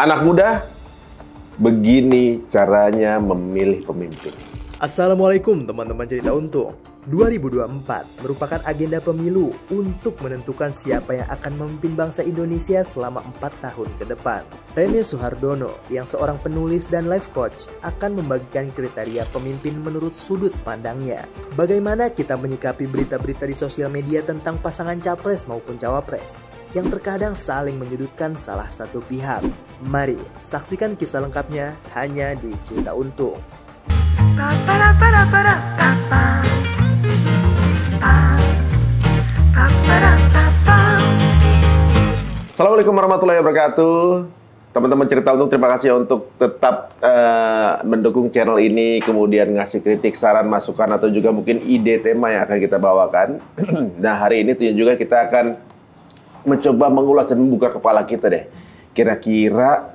Anak muda, begini caranya memilih pemimpin. Assalamualaikum teman-teman cerita untung. 2024 merupakan agenda pemilu untuk menentukan siapa yang akan memimpin bangsa Indonesia selama 4 tahun ke depan. Rene Suhardono yang seorang penulis dan life coach akan membagikan kriteria pemimpin menurut sudut pandangnya. Bagaimana kita menyikapi berita-berita di sosial media tentang pasangan capres maupun cawapres yang terkadang saling menyudutkan salah satu pihak. Mari saksikan kisah lengkapnya hanya di Cerita Untung. Assalamualaikum warahmatullahi wabarakatuh. Teman-teman Cerita Untung, terima kasih untuk tetap mendukung channel ini, kemudian ngasih kritik, saran, masukan, atau juga mungkin ide tema yang akan kita bawakan. Nah, hari ini juga kita akan mencoba mengulas dan membuka kepala kita deh. Kira-kira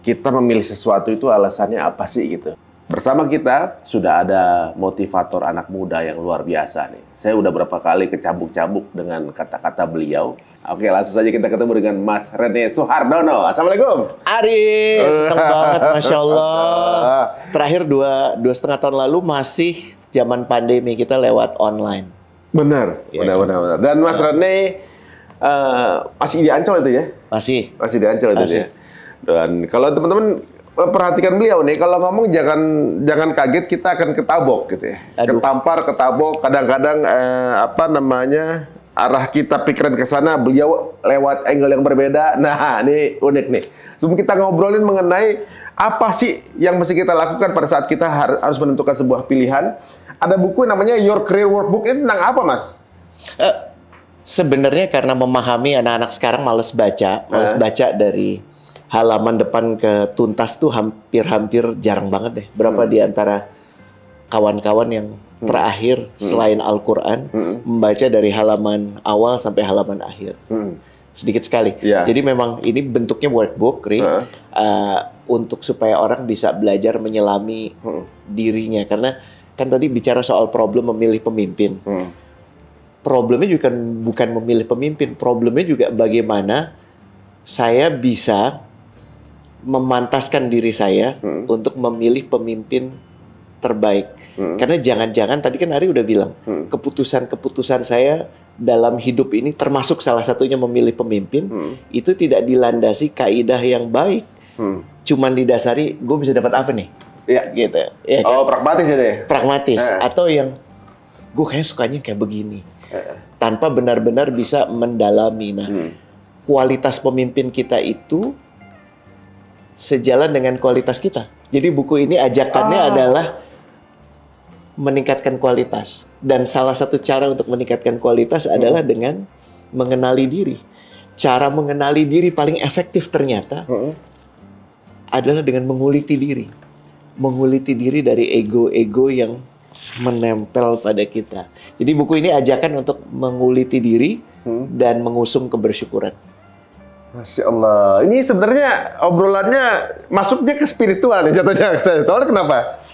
kita memilih sesuatu itu alasannya apa sih gitu. Bersama kita sudah ada motivator anak muda yang luar biasa nih. Saya udah berapa kali kecabuk-cabuk dengan kata-kata beliau. Oke, langsung saja kita ketemu dengan Mas Rene Suhardono. Assalamualaikum. Aris, senang banget, Masya Allah. Terakhir dua setengah tahun lalu masih zaman pandemi, kita lewat online. Benar, Ya, benar. Dan Mas Rene masih di Ancol itu ya? Masih di Ancol itu ya. Dan kalau teman-teman perhatikan beliau nih, kalau ngomong jangan kaget, kita akan ketabok gitu ya. Aduh. Ketampar, ketabok, kadang-kadang arah kita pikiran ke sana, beliau lewat angle yang berbeda. Nah, ini unik nih. Sebelum kita ngobrolin mengenai apa sih yang mesti kita lakukan pada saat kita harus menentukan sebuah pilihan, ada buku namanya Your Career Workbook. Ini tentang apa, Mas? sebenarnya karena memahami anak-anak sekarang males baca dari halaman depan ke tuntas tuh hampir jarang banget deh. Berapa di antara kawan-kawan yang terakhir selain Al-Quran membaca dari halaman awal sampai halaman akhir. Sedikit sekali. Yeah. Jadi memang ini bentuknya workbook, untuk supaya orang bisa belajar menyelami dirinya. Karena kan tadi bicara soal problem memilih pemimpin. Problemnya juga bukan memilih pemimpin, problemnya juga bagaimana saya bisa memantaskan diri saya untuk memilih pemimpin terbaik. Karena jangan-jangan tadi kan Ari udah bilang, keputusan-keputusan saya dalam hidup ini termasuk salah satunya memilih pemimpin, itu tidak dilandasi kaidah yang baik. Cuman didasari gue bisa dapat apa nih? Iya. Gitu. Ya, kan? Oh, pragmatis itu ya? Pragmatis. Atau yang gue kayaknya sukanya kayak begini. Tanpa benar-benar bisa mendalami. Nah, kualitas pemimpin kita itu sejalan dengan kualitas kita. Jadi buku ini ajakannya adalah meningkatkan kualitas. Dan salah satu cara untuk meningkatkan kualitas adalah dengan mengenali diri. Cara mengenali diri paling efektif ternyata adalah dengan menguliti diri. Menguliti diri dari ego-ego yang menempel pada kita. Jadi buku ini ajakan untuk menguliti diri dan mengusung kebersyukuran. Masya Allah. Ini sebenarnya obrolannya masuknya ke spiritual nih jatuhnya. Tahu kenapa?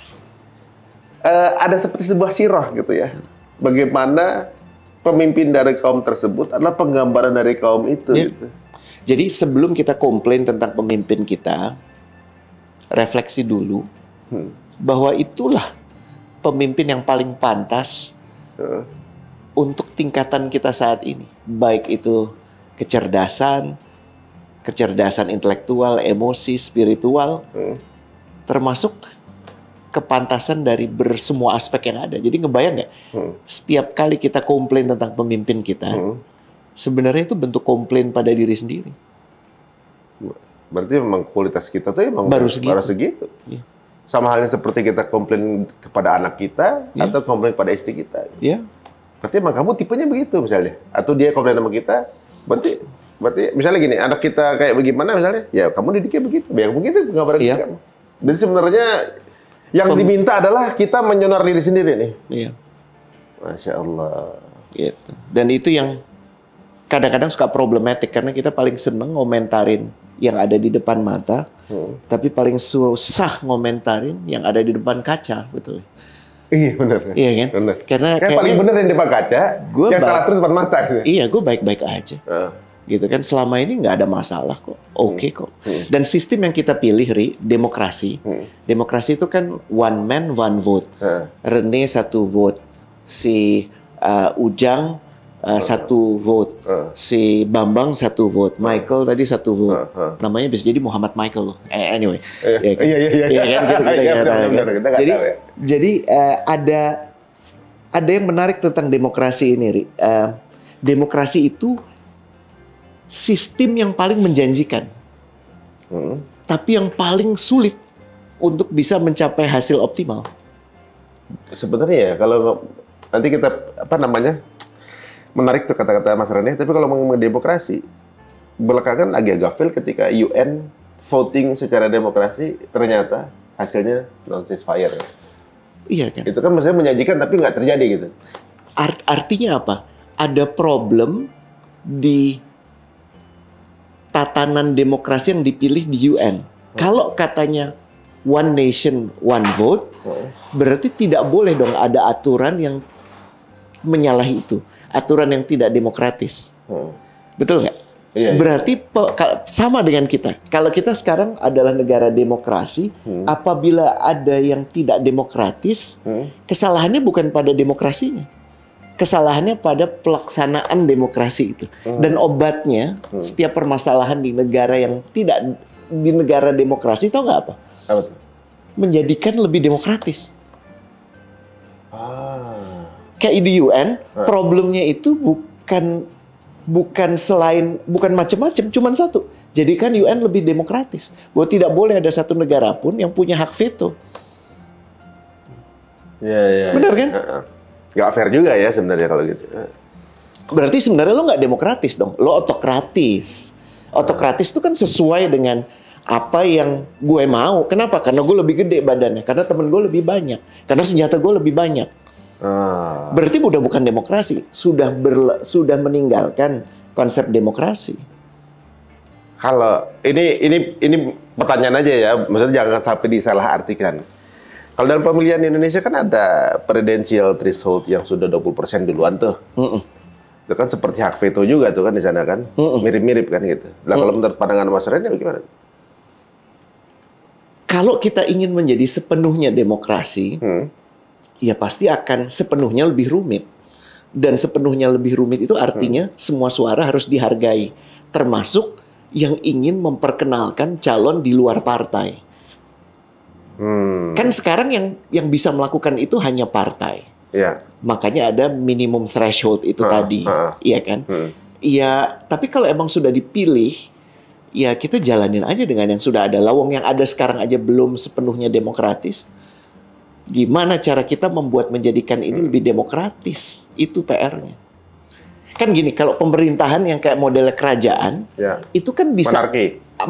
Ada seperti sebuah sirah gitu ya. Bagaimana pemimpin dari kaum tersebut adalah penggambaran dari kaum itu. Ya. Gitu. Jadi sebelum kita komplain tentang pemimpin kita, refleksi dulu bahwa itulah pemimpin yang paling pantas untuk tingkatan kita saat ini. Baik itu kecerdasan intelektual, emosi, spiritual, termasuk kepantasan dari bersemua aspek yang ada. Jadi ngebayang nggak? Setiap kali kita komplain tentang pemimpin kita, sebenarnya itu bentuk komplain pada diri sendiri. Berarti memang kualitas kita tuh emang baru segitu. Iya. Sama halnya seperti kita komplain kepada anak kita atau komplain pada istri kita. Iya. Berarti emang kamu tipenya begitu misalnya. Atau dia komplain sama kita, berarti misalnya gini, anak kita kayak bagaimana misalnya, ya kamu didiknya begitu. Ya begitu gambaran kamu. Dan sebenarnya yang diminta adalah kita menyonar diri sendiri nih. Iya. Masya Allah. Gitu. Dan itu yang kadang-kadang suka problematik karena kita paling seneng ngomentarin yang ada di depan mata, tapi paling susah ngomentarin yang ada di depan kaca, betul. Iya benar. Iya kan? Benar. Karena paling benar yang di depan kaca, yang salah terus depan mata. Iya, gue baik-baik aja. gitu kan. Selama ini nggak ada masalah kok, oke kok. Dan sistem yang kita pilih, demokrasi. Demokrasi itu kan one man one vote. Rene satu vote, si Ujang satu vote, si Bambang satu vote, Michael tadi satu vote. Namanya bisa jadi Muhammad Michael loh. Anyway, jadi ada yang menarik tentang demokrasi ini, Ri. Demokrasi itu sistem yang paling menjanjikan, tapi yang paling sulit untuk bisa mencapai hasil optimal. Sebenarnya ya, kalau nanti kita menarik tuh kata-kata Mas Rene, tapi kalau ngomong demokrasi, belakangan agak fail ketika UN voting secara demokrasi ternyata hasilnya non-ceasefire. Iya kan? Itu kan maksudnya menjanjikan tapi nggak terjadi gitu. Artinya apa? Ada problem di tatanan demokrasi yang dipilih di UN. Kalau katanya one nation, one vote, berarti tidak boleh dong ada aturan yang menyalahi itu. Aturan yang tidak demokratis. Betul nggak? Iya. Berarti sama dengan kita. Kalau kita sekarang adalah negara demokrasi, apabila ada yang tidak demokratis, kesalahannya bukan pada demokrasinya. Kesalahannya pada pelaksanaan demokrasi itu. Dan obatnya, setiap permasalahan di negara yang tidak di negara demokrasi, tahu nggak apa? Apa tuh? Menjadikan lebih demokratis. Kayak di UN, problemnya itu bukan macam-macam, cuman satu. Jadikan UN lebih demokratis. Bahwa tidak boleh ada satu negara pun yang punya hak veto. Iya. Benar kan? Nggak fair juga ya sebenarnya kalau gitu. Berarti sebenarnya lo nggak demokratis dong, lo otokratis. Otokratis itu kan sesuai dengan apa yang gue mau. Kenapa? Karena gue lebih gede badannya, karena temen gue lebih banyak, karena senjata gue lebih banyak. Berarti udah bukan demokrasi, sudah meninggalkan konsep demokrasi. Kalau ini pertanyaan aja ya, maksudnya jangan sampai disalahartikan. Kalau dalam pemilihan Indonesia kan ada presidential threshold yang sudah 20% duluan tuh. Itu kan seperti hak veto juga tuh kan di sana kan, mirip-mirip kan gitu. Nah kalau menurut pandangan Mas Rene bagaimana? Kalau kita ingin menjadi sepenuhnya demokrasi, ya pasti akan sepenuhnya lebih rumit. Dan sepenuhnya lebih rumit itu artinya semua suara harus dihargai. Termasuk yang ingin memperkenalkan calon di luar partai. Kan sekarang yang bisa melakukan itu hanya partai. Ya. Makanya ada minimum threshold itu tadi. Iya kan? Iya, tapi kalau emang sudah dipilih, ya kita jalanin aja dengan yang sudah ada. Lawang yang ada sekarang aja belum sepenuhnya demokratis. Gimana cara kita menjadikan ini lebih demokratis? Itu PR-nya. Kan gini, kalau pemerintahan yang kayak model kerajaan, itu kan bisa...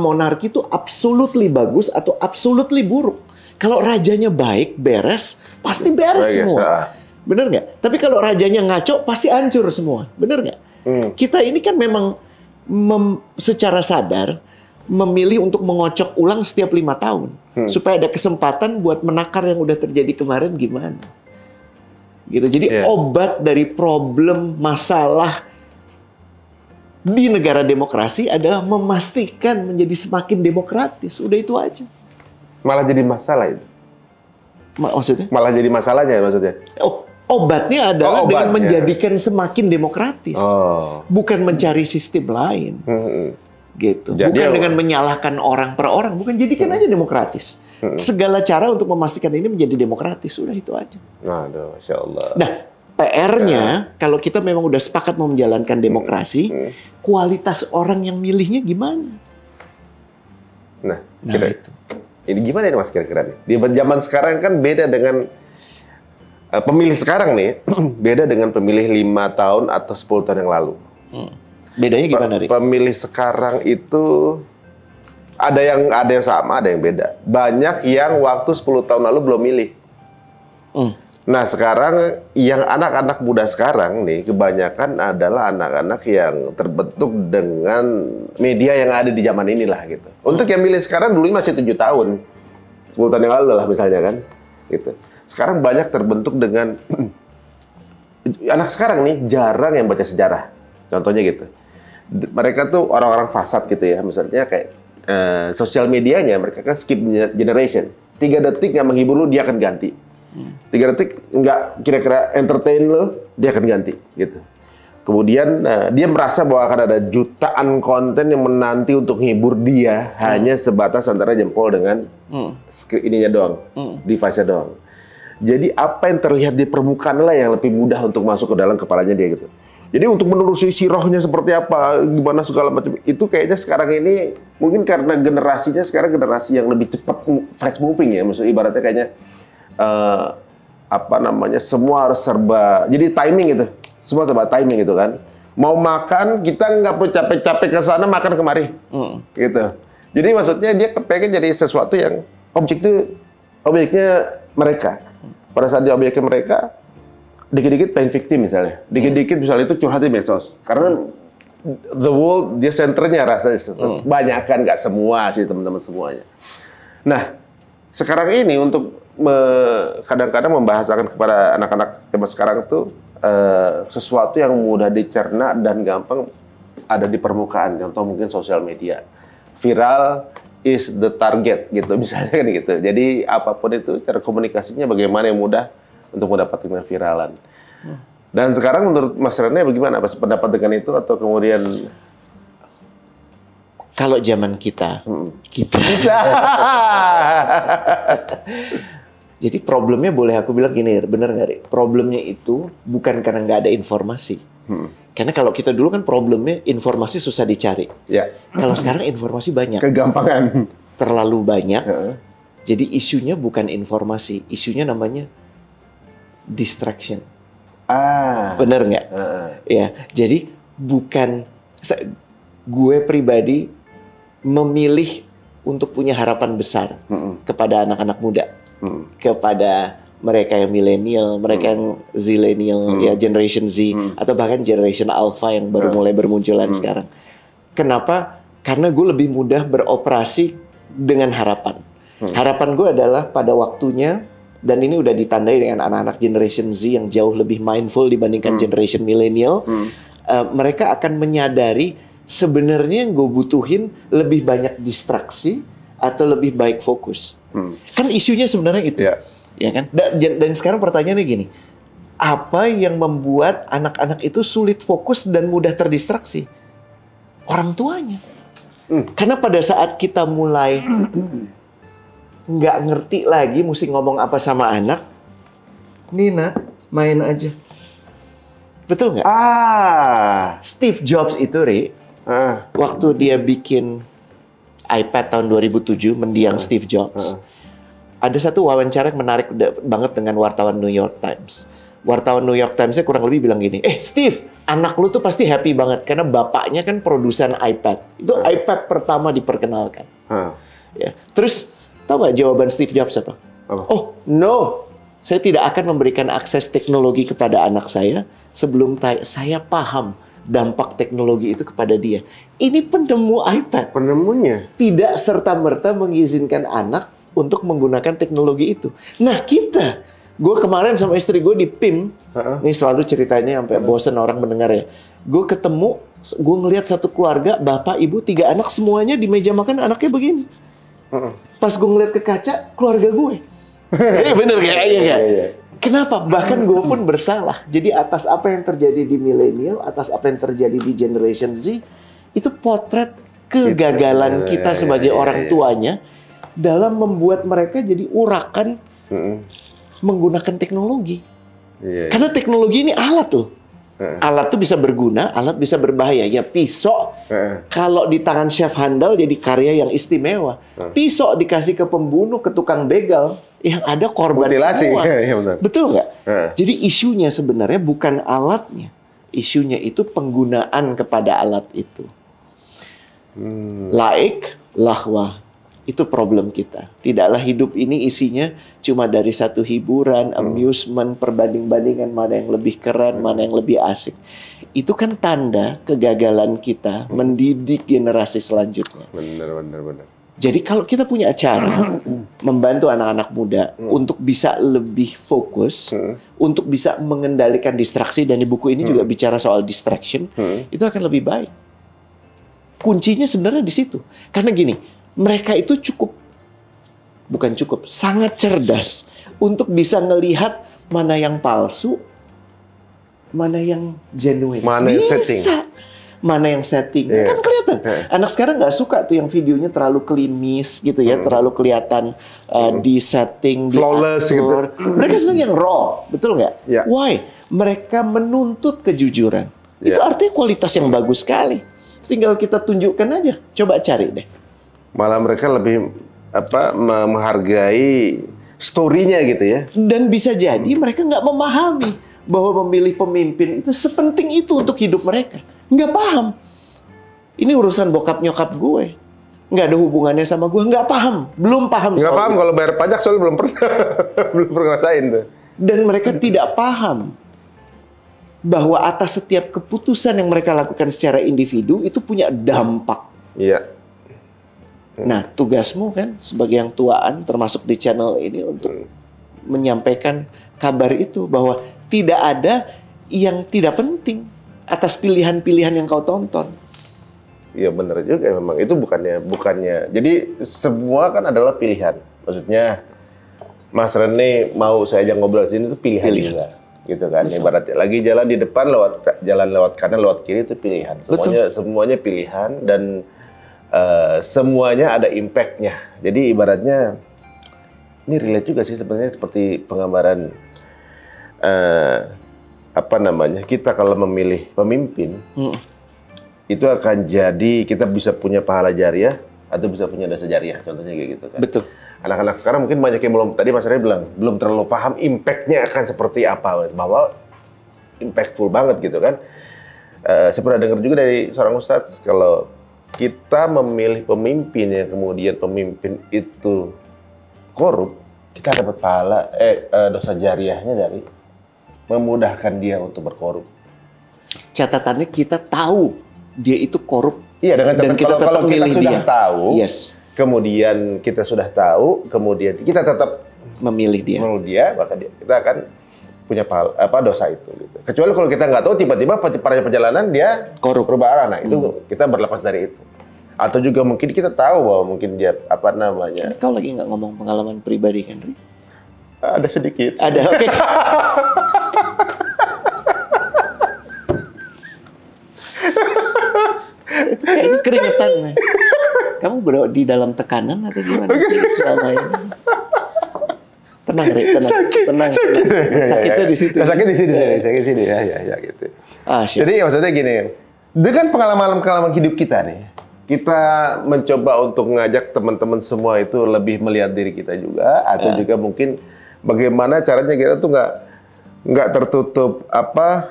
Monarki itu absolutely bagus atau absolutely buruk. Kalau rajanya baik, beres, pasti beres semua. Bener nggak? Tapi kalau rajanya ngaco, pasti hancur semua. Bener nggak? Kita ini kan memang secara sadar memilih untuk mengocok ulang setiap 5 tahun. Supaya ada kesempatan buat menakar yang udah terjadi kemarin gimana. Gitu. Jadi obat dari problem masalah di negara demokrasi adalah memastikan menjadi semakin demokratis. Udah itu aja. Malah jadi masalah itu. Maksudnya? Malah jadi masalahnya maksudnya. Obatnya adalah dengan menjadikan semakin demokratis. Bukan mencari sistem lain. Gitu. Jadi bukan dengan menyalahkan orang per orang, bukan, jadikan aja demokratis. Segala cara untuk memastikan ini menjadi demokratis, udah itu aja. Aduh, Masya Allah. Nah, PR-nya kalau kita memang udah sepakat mau menjalankan demokrasi, kualitas orang yang milihnya gimana? Nah itu. Ini gimana nih Mas kira-kira nih? Di zaman sekarang kan beda dengan pemilih sekarang nih, beda dengan pemilih 5 tahun atau 10 tahun yang lalu. Bedanya gimana, Ri? Pemilih sekarang itu ada yang sama, ada yang beda. Banyak yang waktu 10 tahun lalu belum milih. Nah, sekarang yang anak-anak muda sekarang nih kebanyakan adalah anak-anak yang terbentuk dengan media yang ada di zaman inilah gitu. Untuk yang milih sekarang dulu masih 7 tahun. 10 tahun yang lalu lah misalnya kan. Gitu. Sekarang banyak terbentuk dengan anak sekarang nih jarang yang baca sejarah. Contohnya gitu. mereka tuh orang-orang fasad gitu ya. Misalnya kayak sosial medianya mereka kan skip generation. 3 detik nggak menghibur lu, dia akan ganti. 3 detik nggak kira-kira entertain lu, dia akan ganti gitu. Kemudian dia merasa bahwa akan ada jutaan konten yang menanti untuk menghibur dia hanya sebatas antara jempol dengan ininya doang, device-nya doang. Jadi apa yang terlihat di permukaan lah yang lebih mudah untuk masuk ke dalam kepalanya dia gitu. Jadi untuk menelusuri si rohnya seperti apa, gimana segala macam itu kayaknya sekarang ini mungkin karena generasinya sekarang generasi yang lebih cepat fast moving ya, maksud ibaratnya kayaknya apa namanya semua harus serba jadi timing gitu. Semua serba timing gitu kan. Mau makan, kita nggak perlu capek-capek ke sana, makan kemari. Gitu. Jadi maksudnya dia kepengen jadi sesuatu yang objeknya mereka. Pada saat dia objeknya mereka, dikit-dikit pengen victim misalnya. Dikit-dikit misalnya itu curhat di medsos. Karena the world, dia senternya rasanya. Banyak kan, nggak semua sih teman-teman semuanya. Nah, sekarang ini untuk kadang-kadang membahasakan kepada anak-anak zaman sekarang itu sesuatu yang mudah dicerna dan gampang ada di permukaan. Contoh mungkin sosial media. Viral is the target gitu misalnya kan gitu. Jadi apapun itu cara komunikasinya bagaimana yang mudah untuk mendapatkan viralan. Dan sekarang menurut Mas Rene bagaimana Mas pendapat dengan itu atau kemudian kalau zaman kita jadi problemnya boleh aku bilang gini, bener nggak, Ri? Problemnya itu bukan karena nggak ada informasi. Karena kalau kita dulu kan problemnya informasi susah dicari. Ya. Kalau sekarang informasi banyak. Kegampangan. Terlalu banyak. Jadi isunya bukan informasi, isunya namanya distraction. Bener nggak? Ya. Jadi bukan gue pribadi memilih untuk punya harapan besar kepada anak-anak muda. Kepada mereka yang milenial, mereka yang zilenial, ya generation Z, atau bahkan generation alpha yang baru mulai bermunculan sekarang. Kenapa? Karena gue lebih mudah beroperasi dengan harapan. Harapan gue adalah pada waktunya, dan ini udah ditandai dengan anak-anak generation Z yang jauh lebih mindful dibandingkan generation milenial, mereka akan menyadari sebenarnya yang gue butuhin lebih banyak distraksi atau lebih baik fokus. Kan isunya sebenarnya itu, ya kan? Dan sekarang pertanyaannya gini, apa yang membuat anak-anak itu sulit fokus dan mudah terdistraksi? Orang tuanya. Karena pada saat kita mulai nggak ngerti lagi mesti ngomong apa sama anak, Nina main aja. Betul nggak? Steve Jobs itu, Ri, waktu dia bikin iPad tahun 2007, mendiang Steve Jobs. Ada satu wawancara yang menarik banget dengan wartawan New York Times. Wartawan New York Times-nya kurang lebih bilang gini, Steve, anak lu tuh pasti happy banget karena bapaknya kan produsen iPad. Itu iPad pertama diperkenalkan. Ya. Terus, tahu nggak jawaban Steve Jobs apa? Oh, no. Saya tidak akan memberikan akses teknologi kepada anak saya sebelum saya paham dampak teknologi itu kepada dia. Ini penemu iPad. Penemunya. Tidak serta-merta mengizinkan anak untuk menggunakan teknologi itu. Nah kita, gue kemarin sama istri gue di PIM, ini selalu ceritanya sampai bosen orang mendengar ya. Gue ketemu, gue ngelihat satu keluarga, bapak, ibu, 3 anak, semuanya di meja makan anaknya begini. Pas gue ngeliat ke kaca, keluarga gue. Bener kayaknya. Kenapa? Bahkan gue pun bersalah. Jadi atas apa yang terjadi di milenial, atas apa yang terjadi di generation Z, itu potret kegagalan kita sebagai orang tuanya dalam membuat mereka jadi urakan menggunakan teknologi. Karena teknologi ini alat loh. Alat tuh bisa berguna, alat bisa berbahaya. Ya pisau, kalau di tangan chef handal jadi karya yang istimewa. Pisau dikasih ke pembunuh, ke tukang begal, yang ada korban mutilasi semua. Ya, betul nggak? Jadi isunya sebenarnya bukan alatnya. Isunya itu penggunaan kepada alat itu. Laik, lahwa. Itu problem kita. Tidaklah hidup ini isinya cuma dari satu hiburan, amusement, perbanding-bandingan mana yang lebih keren, mana yang lebih asik. Itu kan tanda kegagalan kita mendidik generasi selanjutnya. Benar. Jadi kalau kita punya acara membantu anak-anak muda untuk bisa lebih fokus, untuk bisa mengendalikan distraksi, dan di buku ini juga bicara soal distraction, itu akan lebih baik. Kuncinya sebenarnya di situ. Karena gini, mereka itu sangat cerdas untuk bisa ngelihat mana yang palsu, mana yang genuine. Mana yang setting. Mana yang setting. Kan kelihatan. Anak sekarang nggak suka tuh yang videonya terlalu klimis gitu ya, terlalu kelihatan di setting, flawless diatur. Gitu. Mereka senang yang raw, betul nggak? Yeah. Why? Mereka menuntut kejujuran. Itu artinya kualitas yang bagus sekali. Tinggal kita tunjukkan aja. Coba cari deh. Malah mereka lebih menghargai story-nya gitu ya. Dan bisa jadi mereka nggak memahami bahwa memilih pemimpin itu sepenting itu untuk hidup mereka. Nggak paham. Ini urusan bokap nyokap gue. Nggak ada hubungannya sama gue. Nggak paham. Belum paham. Nggak paham kalau bayar pajak soalnya belum pernah ngerasain tuh. Dan mereka tidak paham bahwa atas setiap keputusan yang mereka lakukan secara individu itu punya dampak. Iya. Nah, tugasmu kan sebagai yang tuaan termasuk di channel ini untuk menyampaikan kabar itu bahwa tidak ada yang tidak penting atas pilihan-pilihan yang kau tonton. Iya benar juga memang itu bukannya. Jadi semua kan adalah pilihan. Maksudnya Mas Rene mau saya ajak ngobrol di sini itu pilihan. Juga. Gitu kan. Betul. Ibaratnya lagi jalan di depan jalan lewat kanan lewat kiri itu pilihan. Semuanya pilihan dan semuanya ada impact-nya. Jadi ibaratnya ini relate juga sih sebenarnya seperti penggambaran kita kalau memilih pemimpin itu akan jadi kita bisa punya pahala jariah atau bisa punya dosa jariah contohnya kayak gitu kan. Betul. Anak-anak sekarang mungkin banyak yang tadi Mas Rey bilang belum terlalu paham impact-nya akan seperti apa, bahwa impactful banget gitu kan. Saya pernah dengar juga dari seorang ustadz kalau kita memilih pemimpin yang kemudian pemimpin itu korup, kita dapat pahala dosa jariahnya dari memudahkan dia untuk berkorup. Catatannya kita tahu dia itu korup. Iya, dengan catatan kalau kita sudah tahu, kemudian kita sudah tahu, kemudian kita tetap memilih dia, maka kita akan punya dosa itu. Gitu. Kecuali kalau kita nggak tahu, tiba-tiba pada perjalanan dia korup, berubah arah, nah itu kita berlepas dari itu. Atau juga mungkin kita tahu bahwa mungkin dia Kau lagi nggak ngomong pengalaman pribadi kan, Ri? Ada sedikit. Ada, oke. Itu kayaknya keringetan. Kamu di dalam tekanan atau gimana sih selama ini? Tenang, Ri, tenang. Sakitnya di situ. Sakit di sini, ya gitu. Jadi maksudnya gini, dengan pengalaman hidup kita nih, kita mencoba untuk mengajak teman-teman semua itu lebih melihat diri kita juga, atau juga mungkin bagaimana caranya kita tuh nggak tertutup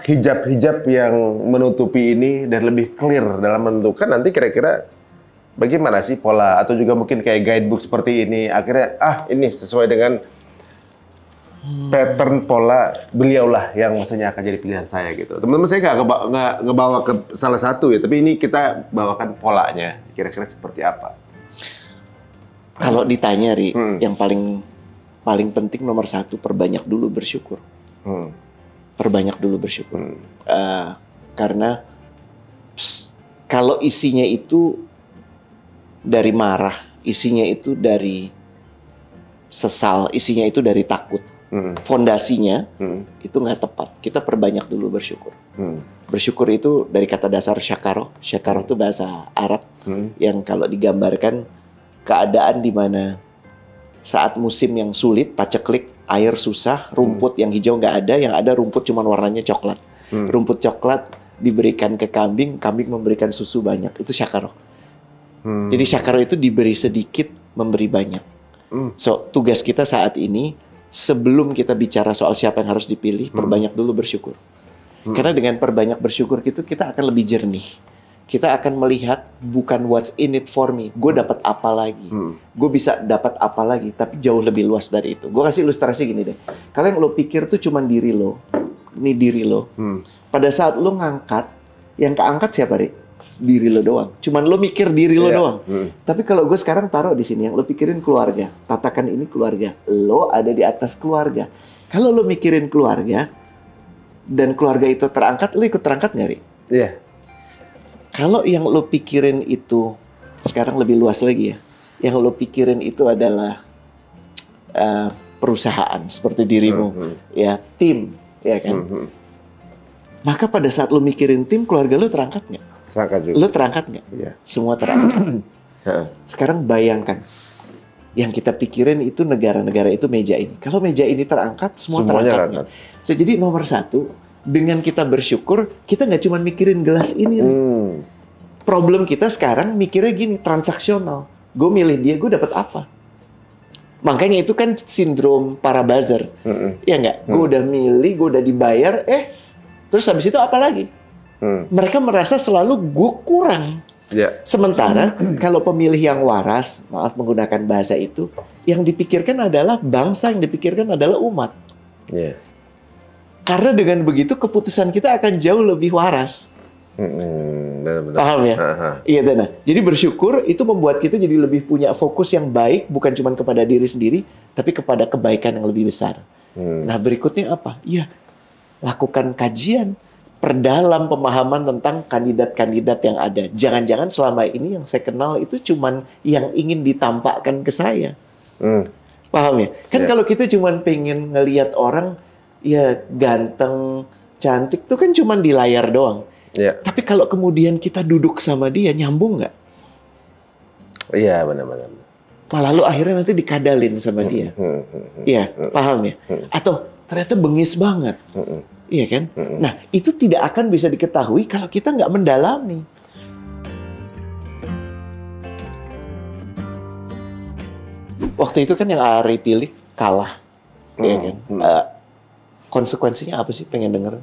hijab-hijab yang menutupi ini dan lebih clear dalam menentukan nanti kira-kira bagaimana sih pola, atau juga mungkin kayak guidebook seperti ini akhirnya ini sesuai dengan pattern pola beliaulah yang maksudnya akan jadi pilihan saya gitu. Teman-teman saya nggak ngebawa ke salah satu ya, tapi ini kita bawakan polanya kira-kira seperti apa. Kalau ditanya Ri, yang paling penting nomor satu, perbanyak dulu bersyukur. Perbanyak dulu bersyukur. Karena kalau isinya itu dari marah, isinya itu dari sesal, isinya itu dari takut, fondasinya itu nggak tepat. Kita perbanyak dulu bersyukur. Bersyukur itu dari kata dasar syakaro. Syakaro itu bahasa Arab yang kalau digambarkan keadaan di mana saat musim yang sulit, paceklik, air susah, rumput yang hijau nggak ada, yang ada rumput cuma warnanya coklat. Rumput coklat diberikan ke kambing, kambing memberikan susu banyak. Itu syakaro. Jadi syakaro itu diberi sedikit, memberi banyak. So, tugas kita saat ini, sebelum kita bicara soal siapa yang harus dipilih, perbanyak dulu bersyukur. Karena dengan perbanyak bersyukur kita akan lebih jernih. Kita akan melihat bukan what's in it for me. Gue dapat apa lagi? Gue bisa dapat apa lagi? Tapi jauh lebih luas dari itu. Gue kasih ilustrasi gini deh. Kalau yang lo pikir tuh cuma diri lo. Ini diri lo. Pada saat lo ngangkat, yang keangkat siapa, Ri? Diri lo doang. Cuman lo mikir diri lo doang. Tapi kalau gue sekarang taruh di sini, yang lo pikirin keluarga. Tatakan ini keluarga. Lo ada di atas keluarga. Kalau lo mikirin keluarga, dan keluarga itu terangkat, lo ikut terangkat nggak, Ri? Iya. Kalau yang lo pikirin itu sekarang lebih luas lagi ya. Yang lo pikirin itu adalah perusahaan seperti dirimu, ya tim, ya kan. Maka pada saat lo mikirin tim, keluarga lo terangkat nggak? Terangkat juga. Lo terangkat nggak? Iya. Semua terangkat. Sekarang bayangkan, yang kita pikirin itu negara-negara itu meja ini. Kalau meja ini terangkat, semuanya terangkatnya. So, jadi nomor satu, dengan kita bersyukur, kita nggak cuma mikirin gelas ini. Problem kita sekarang mikirnya gini, transaksional. Gue milih dia, gue dapat apa? Makanya itu kan sindrom para buzzer. Ya nggak? Gue udah milih, gue udah dibayar, terus habis itu apa lagi? Mereka merasa selalu gue kurang. Sementara kalau pemilih yang waras, maaf menggunakan bahasa itu, yang dipikirkan adalah bangsa, yang dipikirkan adalah umat. Karena dengan begitu keputusan kita akan jauh lebih waras. Benar-benar. Paham ya? Iya, Dana. Jadi bersyukur itu membuat kita jadi lebih punya fokus yang baik, bukan cuma kepada diri sendiri, tapi kepada kebaikan yang lebih besar. Nah, berikutnya apa? Ya, lakukan kajian, perdalam pemahaman tentang kandidat-kandidat yang ada. Jangan-jangan selama ini yang saya kenal itu cuman yang ingin ditampakkan ke saya. Paham ya? Kan kalau kita cuman pengen ngelihat orang ya ganteng, cantik, itu kan cuman di layar doang. Tapi kalau kemudian kita duduk sama dia, nyambung nggak? Iya, benar-benar. Malah lu akhirnya nanti dikadalin sama dia. Iya, paham ya? Atau ternyata bengis banget. Iya kan? Nah, itu tidak akan bisa diketahui kalau kita nggak mendalami. Waktu itu kan yang Ari pilih kalah. Iya kan? Konsekuensinya apa sih? Pengen denger?